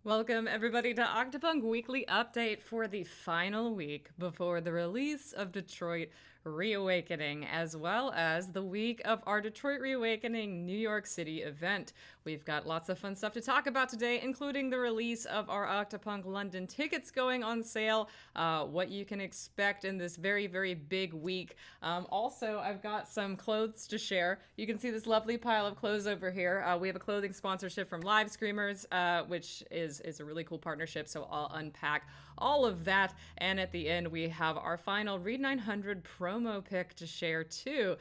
Welcome, everybody, to Octopunk Weekly Update for the final week before the release of Detroit Reawakening, as well as the week of our Detroit Reawakening New York City event. We've got lots of fun stuff to talk about today, including the release of our Octopunk London tickets going on sale, what you can expect in this very, very big week. Also, I've got some clothes to share. You can see this lovely pile of clothes over here. We have a clothing sponsorship from Live Screamers, which is a really cool partnership, so I'll unpack all of that. And at the end, we have our final Read 900 promo pick to share too.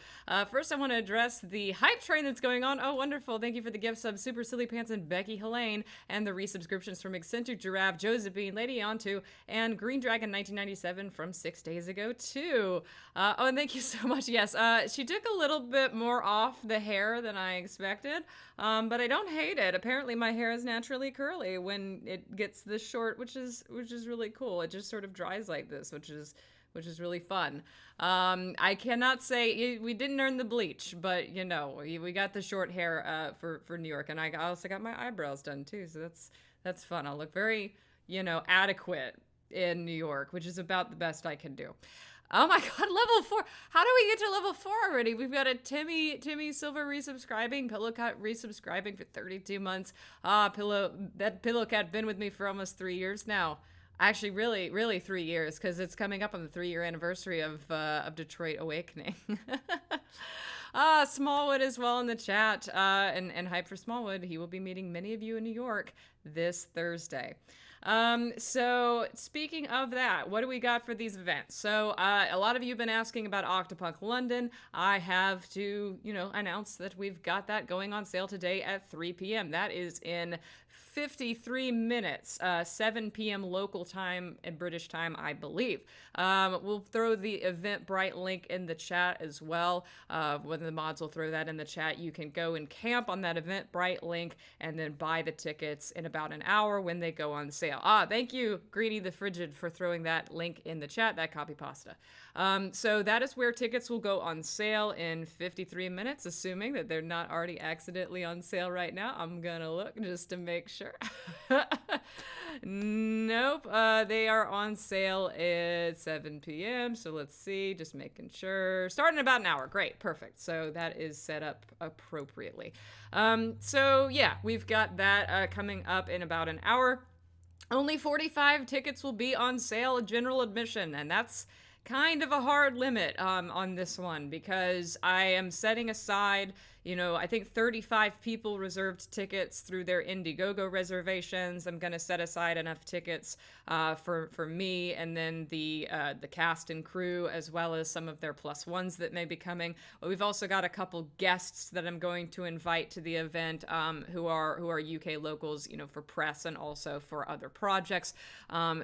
First, I want to address the hype train that's going on. Oh, wonderful. Thank you for the gifts of Super Silly Pants and Becky Helene, and the resubscriptions from Eccentric Giraffe, Josephine, Lady Antu, and Green Dragon 1997 from 6 days ago too. Oh, and thank you so much. Yes, she took a little bit more off the hair than I expected, but I don't hate it. Apparently, my hair is naturally curly when it gets this short, which is really cool. It just sort of dries like this, which is really fun. I cannot say we didn't earn the bleach, but you know we got the short hair for New York, and I also got my eyebrows done too, so that's fun. I'll look very adequate in New York, which is about the best I can do. Oh my god, level 4. How do we get to level 4 already? We've got a Timmy Silver resubscribing, Pillowcat resubscribing for 32 months. Pillowcat been with me for almost 3 years now. Actually, really 3 years, because it's coming up on the 3-year anniversary of Detroit Awakening. Smallwood as well in the chat, and hype for Smallwood. He will be meeting many of you in New York this Thursday. So speaking of that, what do we got for these events? So, a lot of you have been asking about Octopunk London. I have to, announce that we've got that going on sale today at 3 p.m. That is in 53 minutes, 7 p.m. local time and British time, I believe. We'll throw the Eventbrite link in the chat as well. When the mods will throw that in the chat, you can go and camp on that Eventbrite link and then buy the tickets in about an hour when they go on sale. Thank you, Greedy the Frigid, for throwing that link in the chat, that copy pasta. So that is where tickets will go on sale in 53 minutes, assuming that they're not already accidentally on sale right now. I'm gonna look just to make sure. Nope, they are on sale at 7 p.m. So let's see, just making sure. Starting in about an hour. Great, perfect. So that is set up appropriately. So yeah, we've got that coming up in about an hour. Only 45 tickets will be on sale, general admission, and that's kind of a hard limit on this one, because I am setting aside, I think 35 people reserved tickets through their Indiegogo reservations. I'm going to set aside enough tickets for me and then the cast and crew, as well as some of their plus ones that may be coming. We've also got a couple guests that I'm going to invite to the event who are UK locals, for press and also for other projects.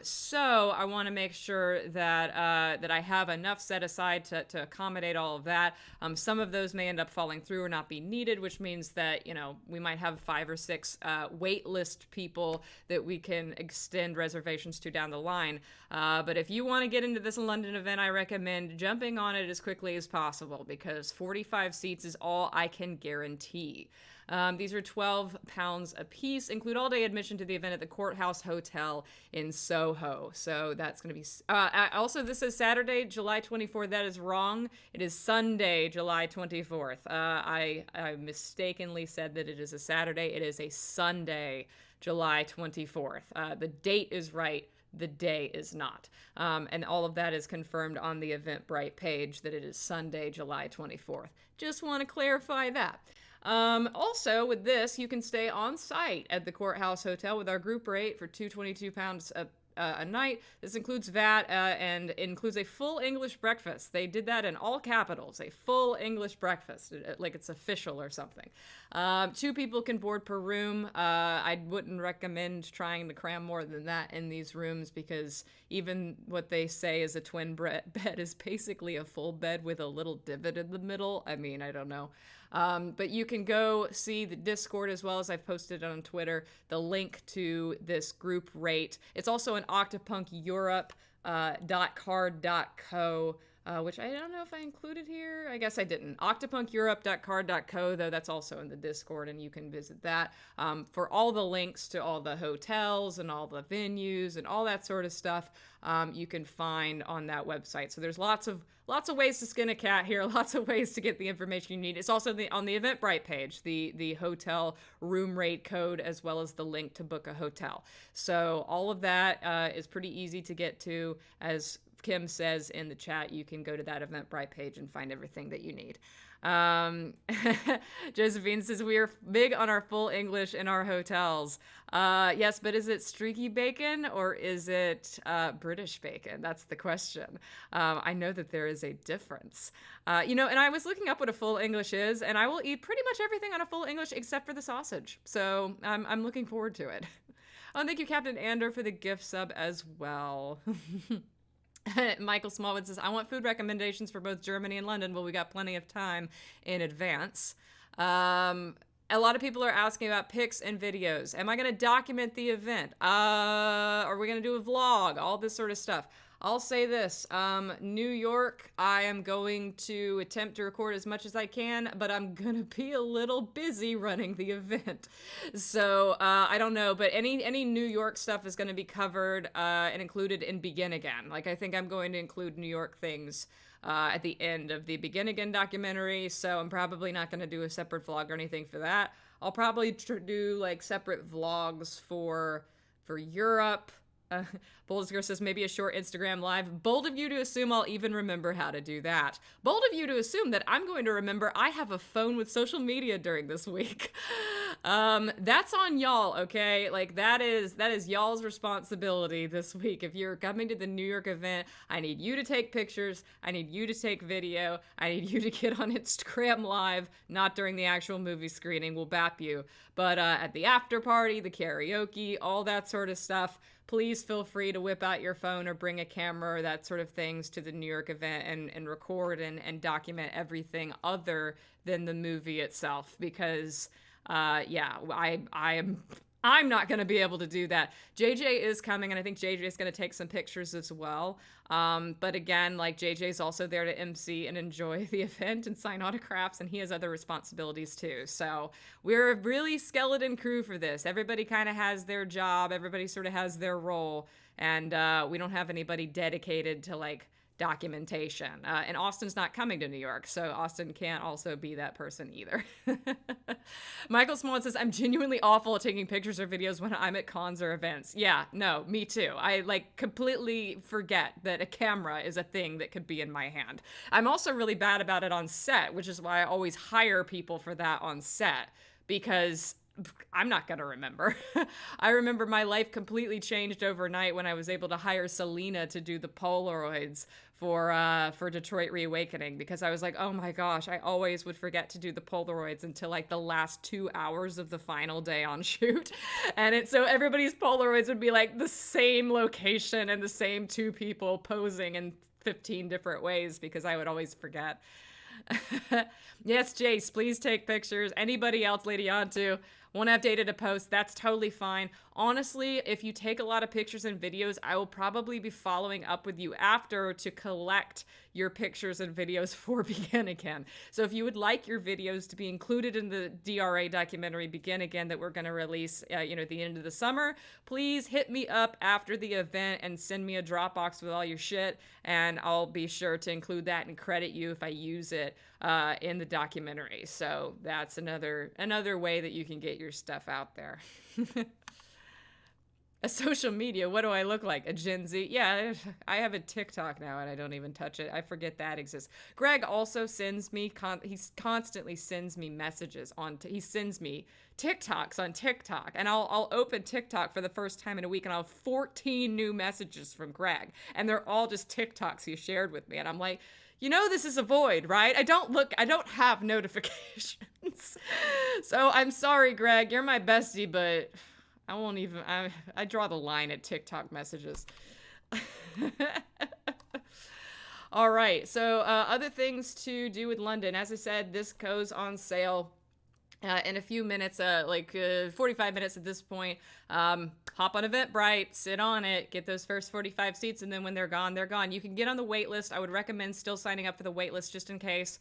So I want to make sure that I have enough set aside to accommodate all of that. Some of those may end up falling through or not be needed, which means that, we might have 5 or 6 wait list people that we can extend reservations to down the line. But if you want to get into this London event, I recommend jumping on it as quickly as possible, because 45 seats is all I can guarantee. These are £12 a piece, include all-day admission to the event at the Courthouse Hotel in Soho. So that's going to be... also, this is Saturday, July 24th. That is wrong. It is Sunday, July 24th. I mistakenly said that it is a Saturday. It is a Sunday, July 24th. The date is right. The day is not. And all of that is confirmed on the Eventbrite page that it is Sunday, July 24th. Just want to clarify that. Also, with this, you can stay on site at the Courthouse Hotel with our group rate for £222 a night. This includes VAT and includes a full English breakfast. They did that in all capitals, a full English breakfast, like it's official or something. 2 people can board per room. I wouldn't recommend trying to cram more than that in these rooms, because even what they say is a twin bed is basically a full bed with a little divot in the middle. I mean, I don't know. But you can go see the Discord, as well as I've posted on Twitter, the link to this group rate. It's also an Octopunk Europe .card.co which I don't know if I included here. I guess I didn't. Octopunkeurope.card.co, though, that's also in the Discord, and you can visit that for all the links to all the hotels and all the venues and all that sort of stuff. You can find on that website. So there's lots of ways to skin a cat here, lots of ways to get the information you need. It's also on the Eventbrite page, the hotel room rate code, as well as the link to book a hotel. So all of that is pretty easy to get to. As Kim says in the chat, you can go to that Eventbrite page and find everything that you need. Josephine says, we are big on our full English in our hotels. Yes, but is it streaky bacon or is it British bacon? That's the question. I know that there is a difference. And I was looking up what a full English is, and I will eat pretty much everything on a full English except for the sausage. So I'm looking forward to it. Oh, thank you, Captain Ander, for the gift sub as well. Michael Smallwood says, I want food recommendations for both Germany and London. Well, we got plenty of time in advance. A lot of people are asking about pics and videos. Am I going to document the event? Are we going to do a vlog? All this sort of stuff. I'll say this, New York, I am going to attempt to record as much as I can, but I'm going to be a little busy running the event. So, I don't know, but any New York stuff is going to be covered and included in Begin Again. Like, I think I'm going to include New York things at the end of the Begin Again documentary, so I'm probably not going to do a separate vlog or anything for that. I'll probably do, like, separate vlogs for Europe. Bold Girl says maybe a short Instagram live. Bold of you to assume I'll even remember how to do that. Bold of you to assume that I'm going to remember I have a phone with social media during this week. That's on y'all, okay? Like that is y'all's responsibility this week. If you're coming to the New York event, I need you to take pictures. I need you to take video. I need you to get on Instagram live, not during the actual movie screening. We'll bap you. But at the after party, the karaoke, all that sort of stuff, please feel free to whip out your phone or bring a camera or that sort of things to the New York event and record and document everything other than the movie itself. Because, I'm not going to be able to do that. JJ is coming, and I think JJ is going to take some pictures as well. But again, like JJ's also there to MC and enjoy the event and sign autographs, and he has other responsibilities too. So we're a really skeleton crew for this. Everybody kind of has their job. Everybody sort of has their role, and we don't have anybody dedicated to like documentation. And Austin's not coming to New York, so Austin can't also be that person either. Michael Small says, I'm genuinely awful at taking pictures or videos when I'm at cons or events. Yeah, no, me too. I like completely forget that a camera is a thing that could be in my hand. I'm also really bad about it on set, which is why I always hire people for that on set, because I'm not going to remember. I remember my life completely changed overnight when I was able to hire Selena to do the Polaroids for Detroit Reawakening, because I was like, oh my gosh, I always would forget to do the Polaroids until like the last 2 hours of the final day on shoot. And so everybody's Polaroids would be like the same location and the same two people posing in 15 different ways because I would always forget. Yes, Jace, please take pictures. Anybody else, Lady Antu, won't have data to post. That's totally fine. Honestly, if you take a lot of pictures and videos, I will probably be following up with you after to collect your pictures and videos for Begin Again. So if you would like your videos to be included in the DRA documentary Begin Again that we're going to release at the end of the summer, please hit me up after the event and send me a Dropbox with all your shit, and I'll be sure to include that and credit you if I use it in the documentary. So that's another way that you can get your stuff out there. A social media, what do I look like? A Gen Z? Yeah, I have a TikTok now and I don't even touch it. I forget that exists. Greg also sends me, he constantly sends me messages he sends me TikToks on TikTok, and I'll open TikTok for the first time in a week and I'll have 14 new messages from Greg, and they're all just TikToks he shared with me, and I'm like, this is a void, right? I don't have notifications. So I'm sorry, Greg, you're my bestie, but I won't even, I draw the line at TikTok messages. All right, so other things to do with London. As I said, this goes on sale in a few minutes, 45 minutes at this point. Hop on Eventbrite, sit on it, get those first 45 seats, and then when they're gone, they're gone. You can get on the wait list. I would recommend still signing up for the wait list just in case,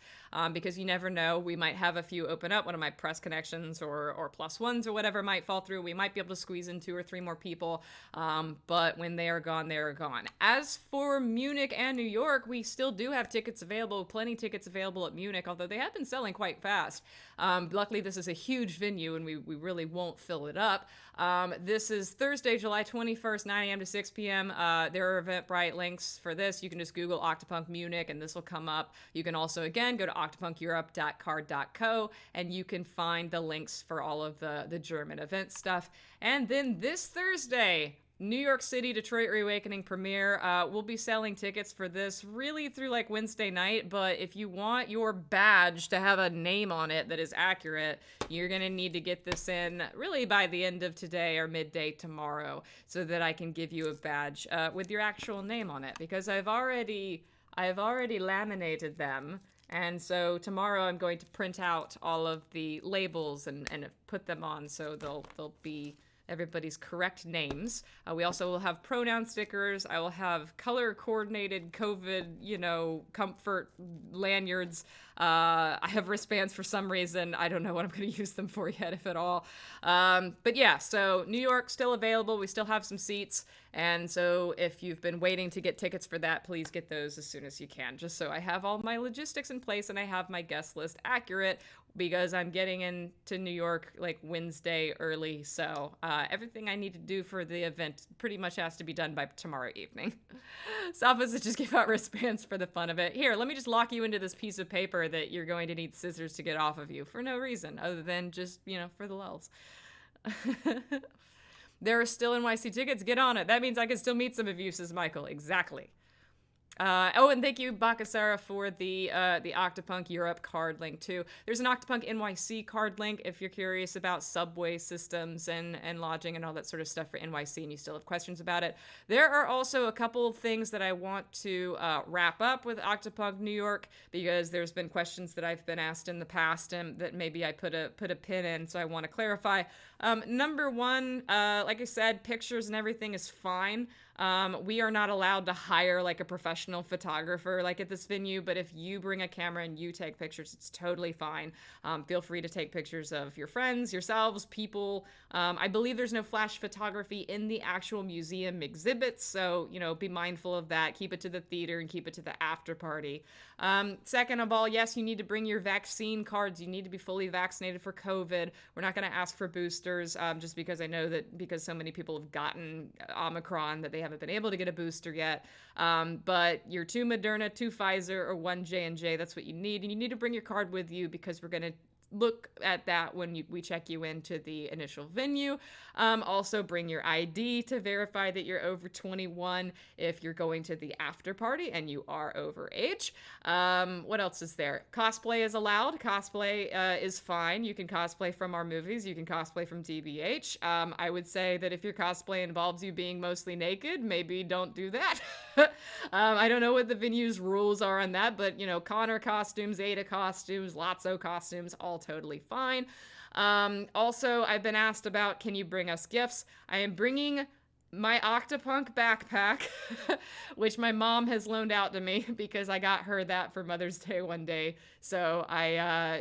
because you never know. We might have a few open up. One of my press connections or plus ones or whatever might fall through. We might be able to squeeze in 2 or 3 more people, but when they are gone, they are gone. As for Munich and New York, we still do have tickets available, plenty tickets available at Munich, although they have been selling quite fast. Luckily, this is a huge venue, and we really won't fill it up. This is Thursday, July 21st, 9 a.m. to 6 p.m. There are Eventbrite links for this. You can just Google Octopunk Munich, and this will come up. You can also, again, go to octopunkeurope.card.co, and you can find the links for all of the German event stuff. And then this Thursday, New York City Detroit Reawakening premiere. We'll be selling tickets for this really through like Wednesday night, but if you want your badge to have a name on it that is accurate, you're going to need to get this in really by the end of today or midday tomorrow so that I can give you a badge with your actual name on it, because I've already laminated them. And so tomorrow I'm going to print out all of the labels and put them on so they'll be everybody's correct names. We also will have pronoun stickers. I will have color-coordinated COVID, comfort lanyards. I have wristbands for some reason. I don't know what I'm going to use them for yet, if at all. But yeah, so New York still available. We still have some seats. And so if you've been waiting to get tickets for that, please get those as soon as you can, just so I have all my logistics in place and I have my guest list accurate, because I'm getting into New York like Wednesday early. So everything I need to do for the event pretty much has to be done by tomorrow evening. Sophos just give out wristbands for the fun of it. Here, let me just lock you into this piece of paper that you're going to need scissors to get off of you for no reason other than just, for the lulz. There are still NYC tickets. Get on it. That means I can still meet some of you, says Michael. Exactly. And thank you, Bakasara, for the Octopunk Europe card link, too. There's an Octopunk NYC card link if you're curious about subway systems and lodging and all that sort of stuff for NYC and you still have questions about it. There are also a couple of things that I want to wrap up with Octopunk New York, because there's been questions that I've been asked in the past and that maybe I put a pin in, so I want to clarify. Number one, like I said, pictures and everything is fine. We are not allowed to hire like a professional photographer like at this venue, but if you bring a camera and you take pictures, it's totally fine. Feel free to take pictures of your friends, yourselves, people. I believe there's no flash photography in the actual museum exhibits, so, be mindful of that. Keep it to the theater and keep it to the after party. Second of all, yes, you need to bring your vaccine cards. You need to be fully vaccinated for COVID. We're not going to ask for boosters, just because I know that because so many people have gotten Omicron that they haven't been able to get a booster yet. But your 2 Moderna, 2 Pfizer, or 1 J&J, that's what you need. And you need to bring your card with you because we're going to look at that when we check you into the initial venue. Also bring your ID to verify that you're over 21 if you're going to the after party and you are over age. What else is there? Cosplay is allowed. Cosplay is fine. You can cosplay from our movies. You can cosplay from DBH. I would say that if your cosplay involves you being mostly naked, maybe don't do that. I don't know what the venue's rules are on that, but Connor costumes, Ada costumes, Lotso costumes, all totally fine. Also, I've been asked about, can you bring us gifts? I am bringing my Octopunk backpack, which my mom has loaned out to me because I got her that for Mother's Day one day. So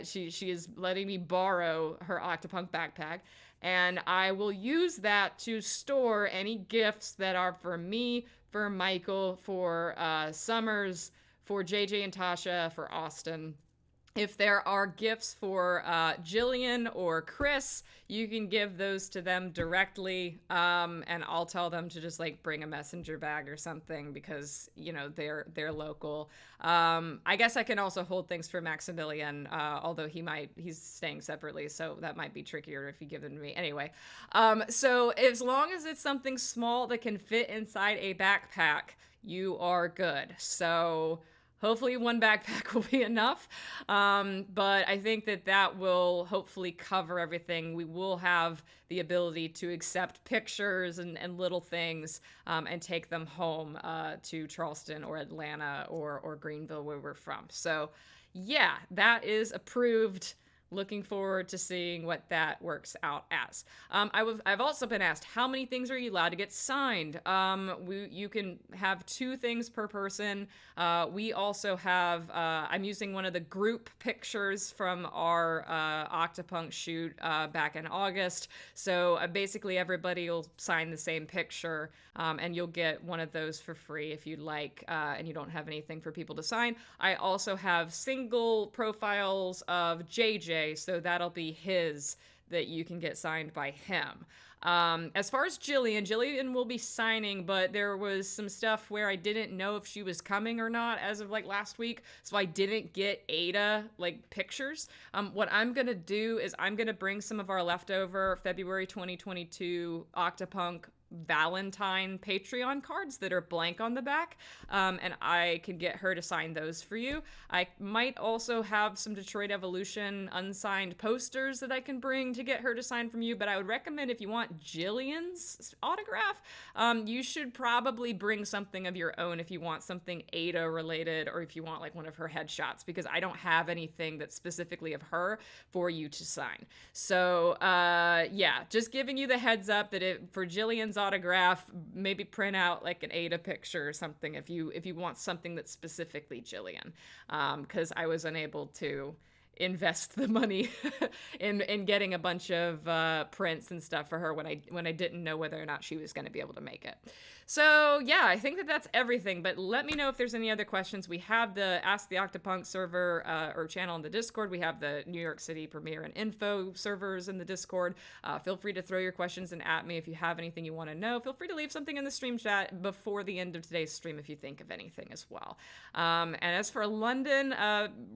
she is letting me borrow her Octopunk backpack. And I will use that to store any gifts that are for me, for Michael, for Summers, for JJ and Tasha, for Austin. If there are gifts for Jillian or Chris, you can give those to them directly, and I'll tell them to just bring a messenger bag or something because they're local. I guess I can also hold things for Maximilian, although he's staying separately, so that might be trickier if you give them to me. Anyway, so as long as it's something small that can fit inside a backpack, you are good. So hopefully 1 backpack will be enough, but I think that will hopefully cover everything. We will have the ability to accept pictures and little things and take them home to Charleston or Atlanta or Greenville, where we're from. So yeah, that is approved. looking forward to seeing what that works out as. I've also been asked, how many things are you allowed to get signed? You can have 2 things per person. We also have, I'm using one of the group pictures from our Octopunk shoot back in August. So basically everybody will sign the same picture, and you'll get one of those for free if you'd like, and you don't have anything for people to sign. I also have single profiles of JJ, so that'll be his that you can get signed by him. As far as Jillian will be signing, but there was some stuff where I didn't know if she was coming or not as of like last week, so I didn't get Ada like pictures. What I'm gonna do is I'm gonna bring some of our leftover February 2022 Octopunk Valentine Patreon cards that are blank on the back, and I can get her to sign those for you. I might also have some Detroit Evolution unsigned posters that I can bring to get her to sign from you, but I would recommend if you want Jillian's autograph, you should probably bring something of your own if you want something Ada related, or if you want like one of her headshots, because I don't have anything that's specifically of her for you to sign. So yeah, just giving you the heads up that for Jillian's autograph, maybe print out like an Ada picture or something if you want something that's specifically Jillian, because I was unable to invest the money in getting a bunch of prints and stuff for her when I didn't know whether or not she was going to be able to make it. So yeah, I think that's everything, but let me know if there's any other questions. We have the Ask the Octopunk server or channel in the Discord. We have the New York City premiere and info servers in the Discord. Feel free to throw your questions in at me if you have anything you want to know. Feel free to leave something in the stream chat before the end of today's stream if you think of anything as well. And as for London,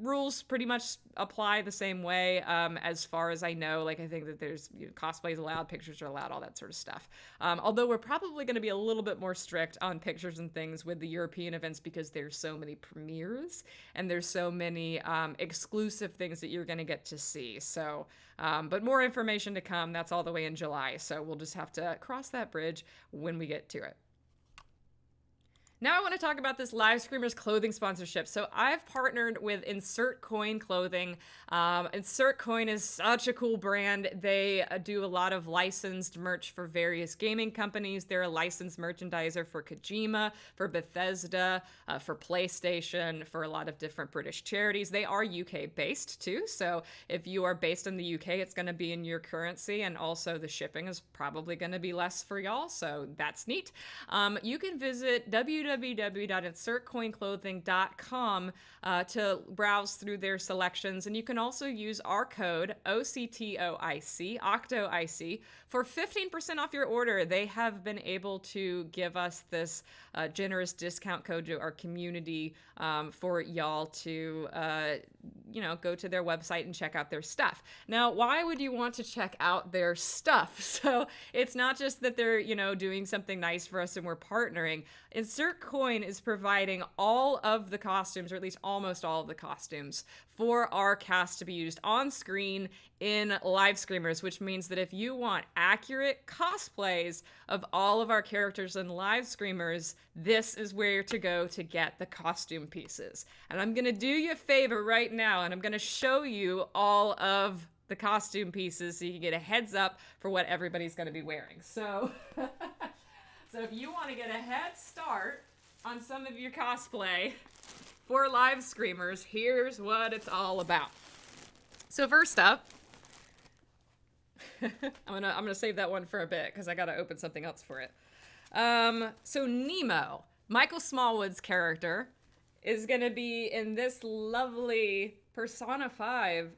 rules pretty much apply the same way as far as I know. Like, I think that there's cosplays allowed, pictures are allowed, all that sort of stuff. Although we're probably going to be a little bit more strict on pictures and things with the European events because there's so many premieres and there's so many exclusive things that you're going to get to see. So, but more information to come. That's all the way in July. So we'll just have to cross that bridge when we get to it. Now I want to talk about this Live Screamers clothing sponsorship. So I've partnered with Insert Coin Clothing. Insert Coin is such a cool brand. They do a lot of licensed merch for various gaming companies. They're a licensed merchandiser for Kojima, for Bethesda, for PlayStation, for a lot of different British charities. They are UK based too. So if you are based in the UK, it's going to be in your currency, and also the shipping is probably going to be less for y'all. So that's neat. You can visit www.insertcoinclothing.com to browse through their selections, and you can also use our code OCTOIC, OCTOIC, for 15% off your order. They have been able to give us this generous discount code to our community for y'all to go to their website and check out their stuff. Now, why would you want to check out their stuff? So it's not just that they're doing something nice for us and we're partnering. Insert Coin is providing all of the costumes, or at least almost all of the costumes, for our cast to be used on screen in Live Screamers, which means that if you want accurate cosplays of all of our characters in Live Screamers, this is where to go to get the costume pieces. And I'm going to do you a favor right now, and I'm going to show you all of the costume pieces so you can get a heads up for what everybody's going to be wearing. So, so if you want to get a head start on some of your cosplay for Live Screamers, here's what it's all about. So first up, I'm gonna save that one for a bit because I gotta open something else for it. So Nemo, Michael Smallwood's character, is gonna be in this lovely Persona 5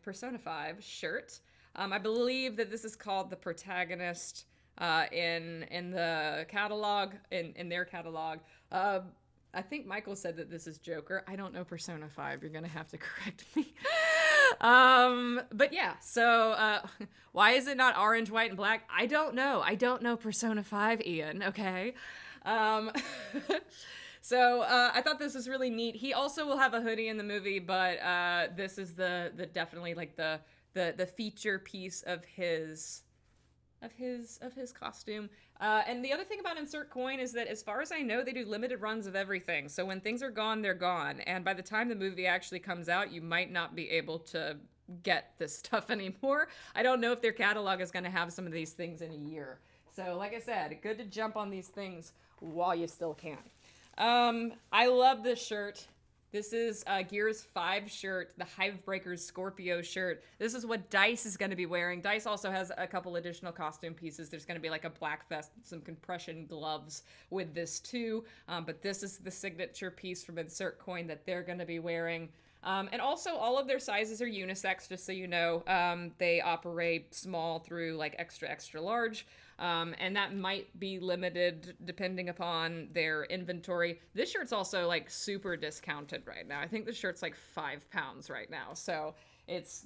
shirt. I believe that this is called the protagonist in the catalog, in their catalog. I think Michael said that this is Joker. I don't know Persona 5. You're going to have to correct me. But yeah, so why is it not orange, white, and black? I don't know. I don't know Persona 5, Ian, okay? So I thought this was really neat. He also will have a hoodie in the movie, but this is the definitely like the feature piece of his costume. And the other thing about Insert Coin is that, as far as I know, they do limited runs of everything. So when things are gone, they're gone. And by the time the movie actually comes out, you might not be able to get this stuff anymore. I don't know if their catalog is going to have some of these things in a year. So like I said, good to jump on these things while you still can. I love this shirt. This is Gears 5 shirt, the Hivebreakers Scorpio shirt. This is what Dice is going to be wearing. Dice also has a couple additional costume pieces. There's going to be like a black vest, some compression gloves with this too. But this is the signature piece from Insert Coin that they're going to be wearing. And also all of their sizes are unisex, just so you know. They operate small through like extra, extra large. And that might be limited depending upon their inventory. This shirt's also like super discounted right now. I think the shirt's like £5 right now. So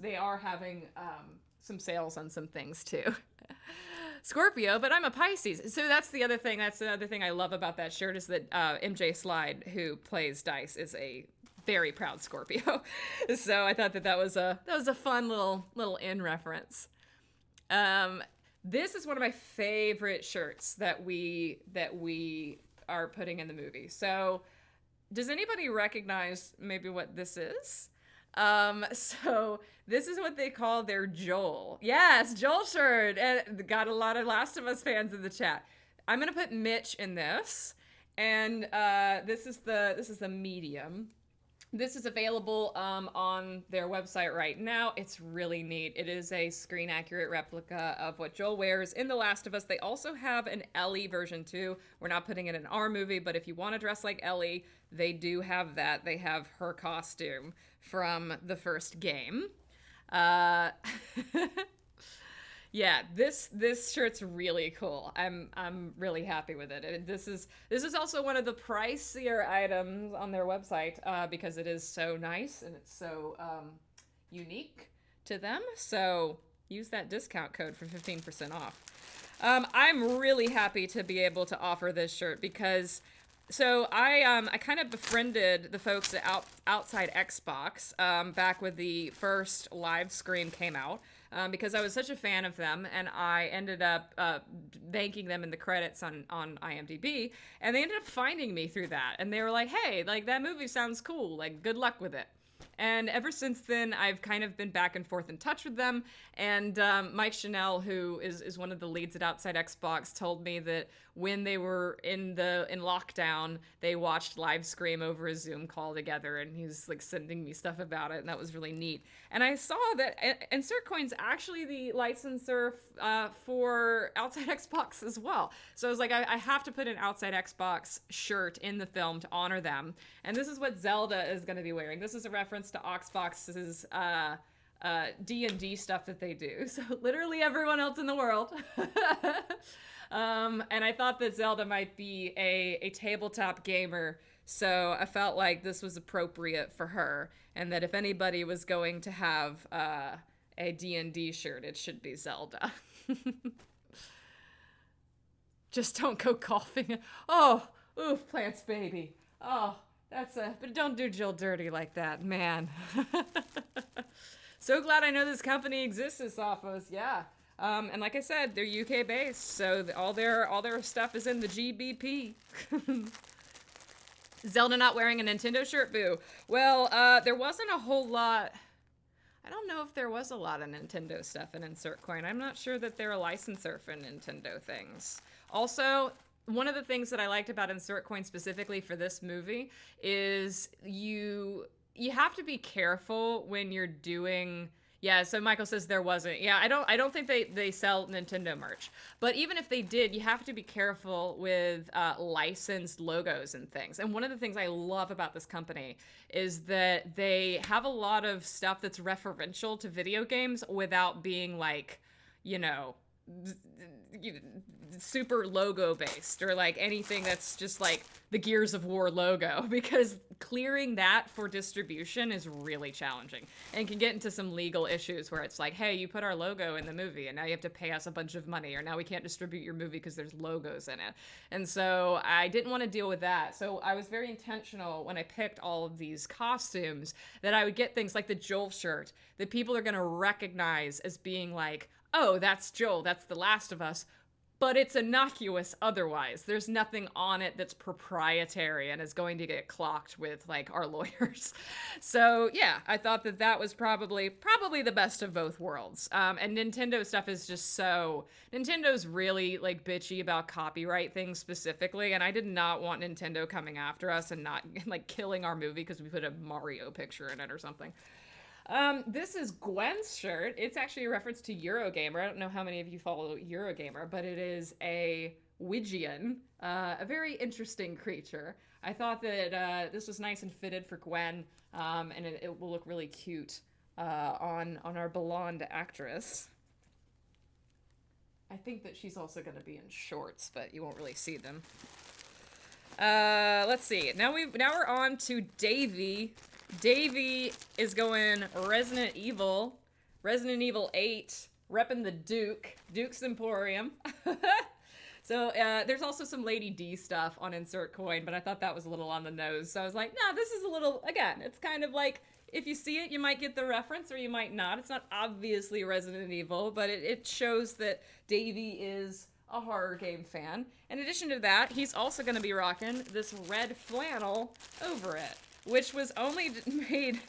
they are having some sales on some things too. Scorpio, but I'm a Pisces. So that's the other thing. That's the other thing I love about that shirt is that MJ Slide, who plays Dice, is a very proud Scorpio. So I thought that was a fun little in reference. This is one of my favorite shirts that we are putting in the movie. So does anybody recognize maybe what this is? So this is what they call their Joel. Yes, Joel shirt. And got a lot of Last of Us fans in the chat. I'm gonna put Mitch in this, and this is the medium. This is available on their website right now. It's really neat. It is a screen-accurate replica of what Joel wears in The Last of Us. They also have an Ellie version too. We're not putting it in our movie, but if you want to dress like Ellie, they do have that. They have her costume from the first game. Yeah, this shirt's really cool. I'm really happy with it. And this is also one of the pricier items on their website because it is so nice and it's so unique to them. So use that discount code for 15% off. I'm really happy to be able to offer this shirt because I kind of befriended the folks at Outside Xbox back when the first live stream came out. Because I was such a fan of them, and I ended up thanking them in the credits on IMDb, and they ended up finding me through that, and they were like, hey, like, that movie sounds cool, like, good luck with it. And ever since then, I've kind of been back and forth in touch with them, and Mike Chanel, who is one of the leads at Outside Xbox, told me that when they were in lockdown, they watched live Scream over a Zoom call together, and he was like sending me stuff about it, and that was really neat. And I saw that Insert Coin's actually the licensor for Outside Xbox as well. So I was like, I have to put an Outside Xbox shirt in the film to honor them. And this is what Zelda is going to be wearing. This is a reference to Xbox's D&D stuff that they do. So literally everyone else in the world. And I thought that Zelda might be a tabletop gamer, so I felt like this was appropriate for her, and that if anybody was going to have a D&D shirt, it should be Zelda. Just don't go coughing. Oh, oof, Plants Baby. Oh, but don't do Jill dirty like that, man. So glad I know this company exists, Sophos. Yeah. And like I said, they're UK based, so all their stuff is in the GBP. Zelda not wearing a Nintendo shirt, boo. Well, there wasn't a whole lot. I don't know if there was a lot of Nintendo stuff in Insert Coin. I'm not sure that they're a licensor for Nintendo things. Also, one of the things that I liked about Insert Coin specifically for this movie is you have to be careful when you're doing. Yeah, so Michael says there wasn't. Yeah, I don't think they sell Nintendo merch. But even if they did, you have to be careful with licensed logos and things. And one of the things I love about this company is that they have a lot of stuff that's referential to video games without being like, super logo based or like anything that's just like the Gears of War logo, because clearing that for distribution is really challenging and can get into some legal issues where it's like, hey, you put our logo in the movie and now you have to pay us a bunch of money, or now we can't distribute your movie because there's logos in it. And so I didn't want to deal with that. So I was very intentional when I picked all of these costumes that I would get things like the Joel shirt that people are going to recognize as being like, oh, that's Joel, that's The Last of Us. but it's innocuous otherwise. There's nothing on it that's proprietary and is going to get clocked with like our lawyers. So yeah, I thought that was probably the best of both worlds. And Nintendo stuff is just so, Nintendo's really like bitchy about copyright things specifically, and I did not want Nintendo coming after us and not like killing our movie because we put a Mario picture in it or something. This is Gwen's shirt. It's actually a reference to Eurogamer. I don't know how many of you follow Eurogamer, but it is a Wigian, a very interesting creature. I thought that this was nice and fitted for Gwen, and it will look really cute on our blonde actress. I think that she's also going to be in shorts, but you won't really see them. Let's see. Now we're on to Davey. Davey is going Resident Evil 8, repping the Duke's Emporium. So there's also some Lady D stuff on Insert Coin, but I thought that was a little on the nose. So I was like, no, this is a little, again, it's kind of like, if you see it, you might get the reference or you might not. It's not obviously Resident Evil, but it shows that Davey is a horror game fan. In addition to that, he's also going to be rocking this red flannel over it, which was only made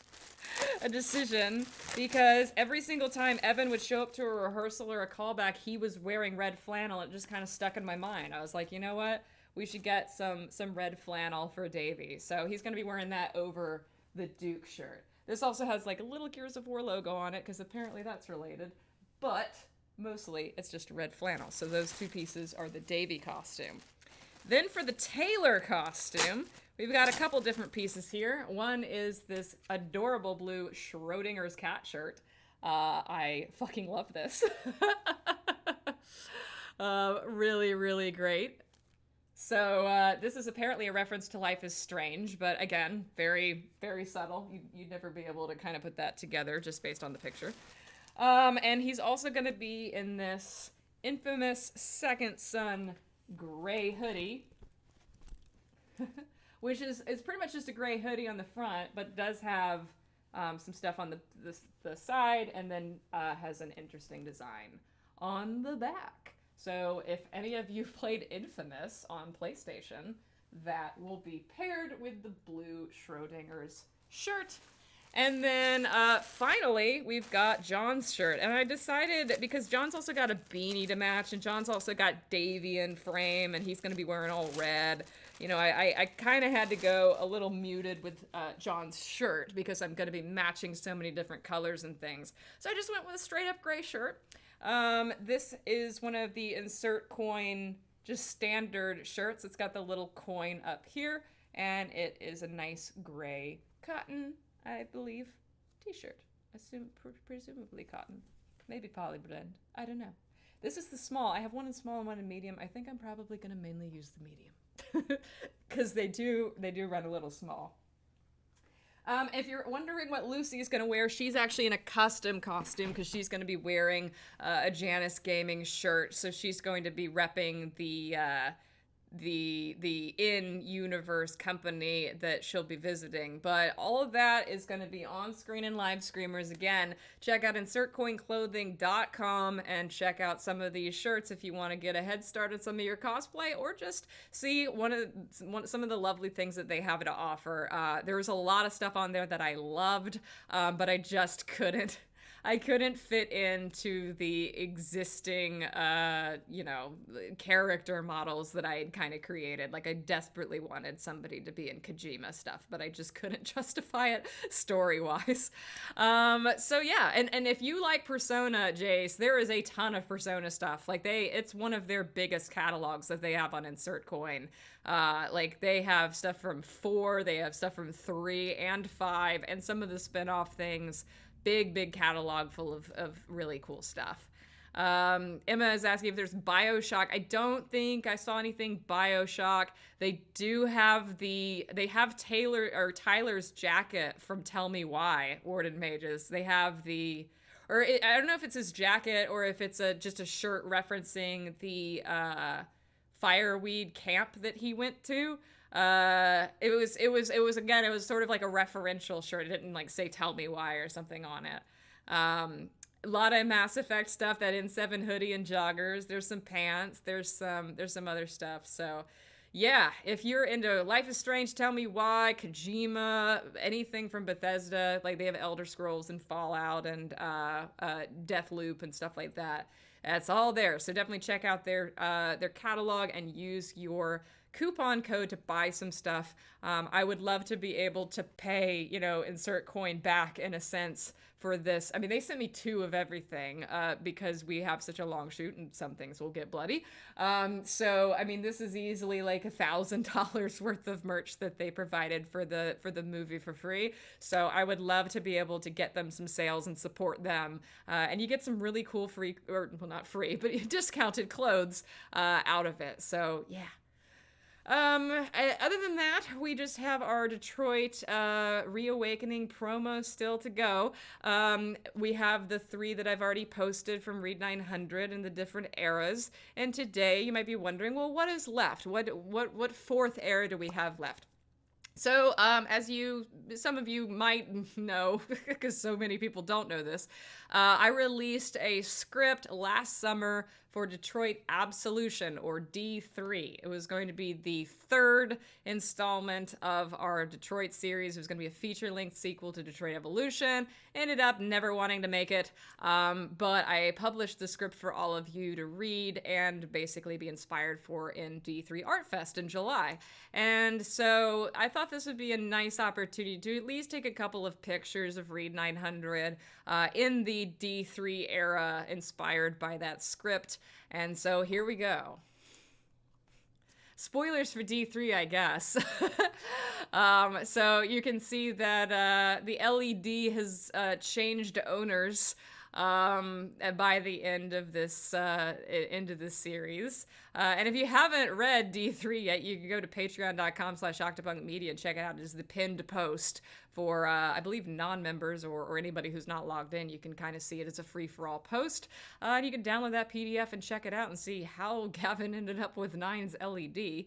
a decision because every single time Evan would show up to a rehearsal or a callback, he was wearing red flannel. It just kind of stuck in my mind. I was like, you know what? We should get some red flannel for Davey. So he's going to be wearing that over the Duke shirt. This also has like a little Gears of War logo on it because apparently that's related. But mostly it's just red flannel. So those two pieces are the Davey costume. Then for the Taylor costume, we've got a couple different pieces here. One is this adorable blue Schrodinger's cat shirt. I fucking love this. Really, really great. So this is apparently a reference to Life is Strange, but again, very, very subtle. You'd never be able to kind of put that together just based on the picture. And he's also going to be in this infamous Second Son gray hoodie, which is pretty much just a gray hoodie on the front, but does have some stuff on the side, and then has an interesting design on the back. So if any of you played Infamous on PlayStation, that will be paired with the blue Schrodinger's shirt. And then finally, we've got John's shirt. And I decided, because John's also got a beanie to match, and John's also got Davey in frame, and he's going to be wearing all red. You know, I kind of had to go a little muted with John's shirt because I'm going to be matching so many different colors and things. So I just went with a straight up gray shirt. This is one of the Insert Coin, just standard shirts. It's got the little coin up here, and it is a nice gray cotton, I believe, t-shirt. Presumably cotton. Maybe polyblend. I don't know. This is the small. I have one in small and one in medium. I think I'm probably going to mainly use the medium because they do run a little small. If you're wondering what Lucy is going to wear, she's actually in a custom costume because she's going to be wearing a Janus Gaming shirt. So she's going to be repping the in-universe company that she'll be visiting. But all of that is going to be on screen in live streamers. Again, check out insertcoinclothing.com and check out some of these shirts if you want to get a head start on some of your cosplay, or just see some of the lovely things that they have to offer. There was a lot of stuff on there that I loved, but I just couldn't fit into the existing, character models that I had kind of created. Like, I desperately wanted somebody to be in Kojima stuff, but I just couldn't justify it story-wise. So yeah, and if you like Persona, Jace, there is a ton of Persona stuff. Like, it's one of their biggest catalogs that they have on Insert Coin. Like, they have stuff from 4, they have stuff from 3 and 5, and some of the spin-off things. Big catalog full of really cool stuff. Emma is asking if there's BioShock. I don't think I saw anything BioShock. They have Tyler's jacket from Tell Me Why, Warden Mages. They have I don't know if it's his jacket or if it's just a shirt referencing the fireweed camp that he went to. It was again, it was sort of like a referential shirt. It didn't like say Tell Me Why or something on it. A lot of Mass Effect stuff, that N7 hoodie and joggers. There's some pants. There's some other stuff. So yeah, if you're into Life is Strange, Tell Me Why, Kojima, anything from Bethesda, like they have Elder Scrolls and Fallout and Deathloop and stuff like that. That's all there. So definitely check out their catalog and use your coupon code to buy some stuff. I would love to be able to pay, insert coin back in a sense for this. I mean, they sent me 2 of everything because we have such a long shoot and some things will get bloody. So, I mean, this is easily like $1,000 worth of merch that they provided for the movie for free. So I would love to be able to get them some sales and support them. And you get some really cool free, or well, not free, but discounted clothes out of it. So yeah. Other than that, we just have our Detroit Reawakening promo still to go. We have the 3 that I've already posted from Read 900 in the different eras. And today you might be wondering, well, what is left? What 4th era do we have left? So, as some of you might know, because so many people don't know this, I released a script last summer for Detroit Absolution, or D3. It was going to be the 3rd installment of our Detroit series. It was going to be a feature-length sequel to Detroit Evolution. Ended up never wanting to make it, but I published the script for all of you to read and basically be inspired for in D3 Art Fest in July. And so I thought this would be a nice opportunity to at least take a couple of pictures of Read 900 in the D3 era inspired by that script. And so here we go. Spoilers for D3, I guess. So you can see that the LED has changed owners by the end of this series. And if you haven't read D3 yet, you can go to patreon.com/octopunkmedia and check it out. It is the pinned post for, I believe, non-members or anybody who's not logged in. You can kind of see it as a free-for-all post. And you can download that PDF and check it out and see how Gavin ended up with 9's LED.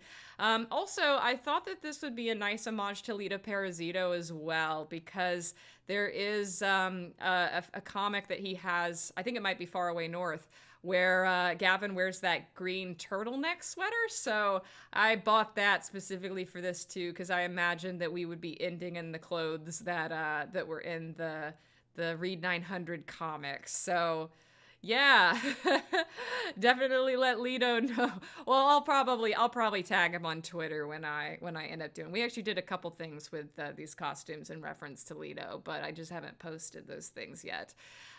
Also, I thought that this would be a nice homage to Lito Parasito as well, because there is a comic that he has, I think it might be Far Away North, where Gavin wears that green turtleneck sweater. So I bought that specifically for this too, because I imagined that we would be ending in the clothes that were in the Read 900 comics. So yeah, definitely let Lito know. Well, I'll probably tag him on Twitter when I end up doing. We actually did a couple things with these costumes in reference to Lito, but I just haven't posted those things yet.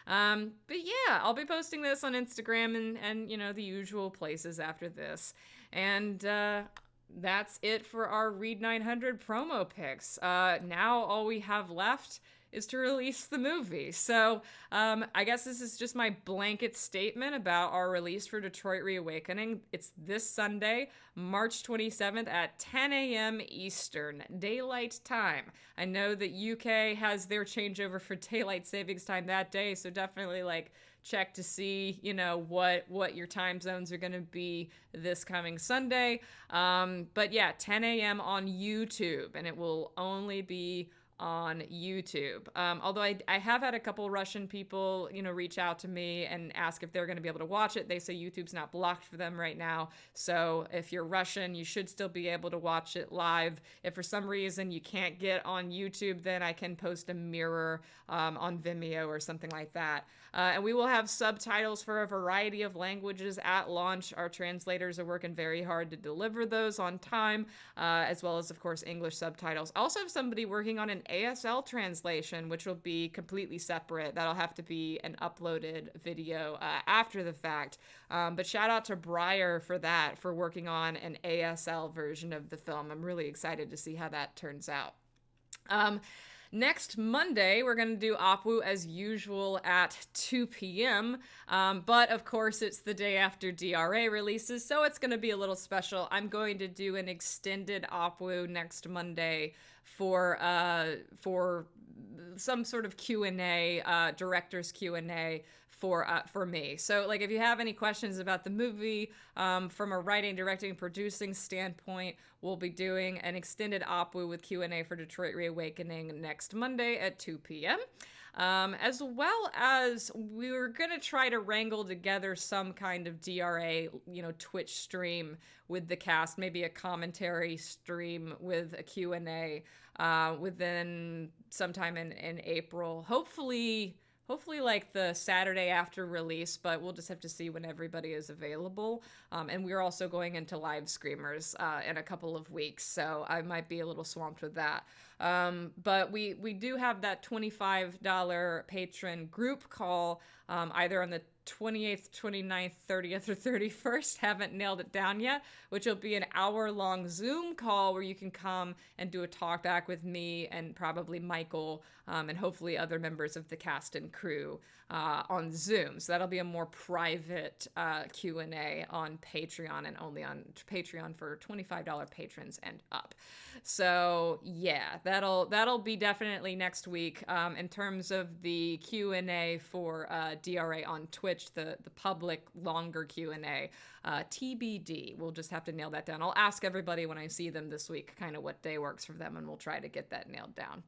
But yeah, I'll be posting this on Instagram and the usual places after this. And that's it for our Read 900 promo picks. Now all we have left is to release the movie. So I guess this is just my blanket statement about our release for Detroit Reawakening. It's this Sunday, March 27th at 10 a.m. Eastern Daylight Time. I know that UK has their changeover for Daylight Savings Time that day, so definitely check to see, what your time zones are going to be this coming Sunday. But yeah, 10 a.m. on YouTube, and it will only be on YouTube. Although I have had a couple Russian people, reach out to me and ask if they're going to be able to watch it. They say YouTube's not blocked for them right now. So if you're Russian, you should still be able to watch it live. If for some reason you can't get on YouTube, then I can post a mirror on Vimeo or something like that. And we will have subtitles for a variety of languages at launch. Our translators are working very hard to deliver those on time, as well as, of course, English subtitles. I also have somebody working on an ASL translation, which will be completely separate. That'll have to be an uploaded video after the fact. But shout out to Breyer for that, for working on an ASL version of the film. I'm really excited to see how that turns out. Next Monday, we're going to do OPWU as usual at 2 p.m. But of course, it's the day after DRA releases, so it's going to be a little special. I'm going to do an extended OPWU next Monday for some sort of Q&A, director's Q&A for me. So if you have any questions about the movie from a writing, directing, producing standpoint, we'll be doing an extended OPWU with Q&A for Detroit Reawakening next Monday at 2 p.m. as well as we were going to try to wrangle together some kind of DRA, Twitch stream with the cast, maybe a commentary stream with a Q&A within sometime in April. Hopefully like the Saturday after release, but we'll just have to see when everybody is available. And we're also going into live screamers in a couple of weeks, so I might be a little swamped with that. But we do have that $25 patron group call either on the 28th, 29th, 30th, or 31st. Haven't nailed it down yet, which will be an hour-long Zoom call where you can come and do a talk back with me and probably Michael and hopefully other members of the cast and crew on Zoom. So that'll be a more private Q&A on Patreon and only on Patreon for $25 patrons and up. So yeah, that'll be definitely next week. In terms of the Q&A for DRA on Twitch, the public longer Q&A, TBD. We'll just have to nail that down. I'll ask everybody when I see them this week kind of what day works for them, and we'll try to get that nailed down.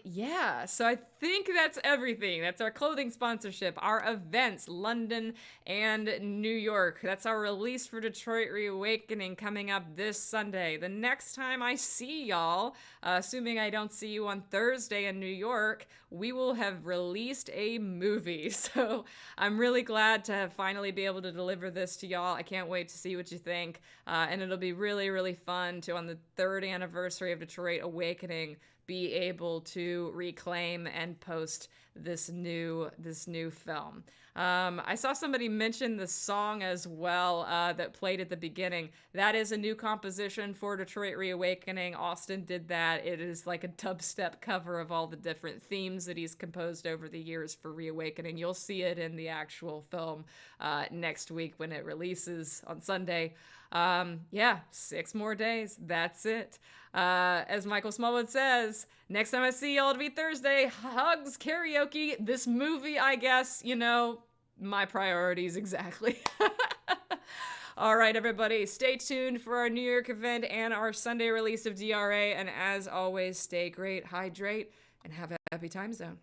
Yeah, so I think that's everything. That's our clothing sponsorship, our events, London and New York. That's our release for Detroit Reawakening coming up this Sunday. The next time I see y'all, assuming I don't see you on Thursday in New York, we will have released a movie. So I'm really glad to finally be able to deliver this to y'all. I can't wait to see what you think. And it'll be really, really fun to, on the 3rd anniversary of Detroit Awakening, be able to reclaim and post this new film. I saw somebody mention the song as well that played at the beginning. That is a new composition for Detroit Reawakening. Austin did that. It is like a dubstep cover of all the different themes that he's composed over the years for Reawakening. You'll see it in the actual film next week when it releases on Sunday. 6 more days. That's it. As Michael Smallwood says, next time I see y'all, it'll be Thursday. Hugs, karaoke, this movie, I guess, my priorities exactly. All right, everybody, stay tuned for our New York event and our Sunday release of DRA. And as always, stay great, hydrate, and have a happy time zone.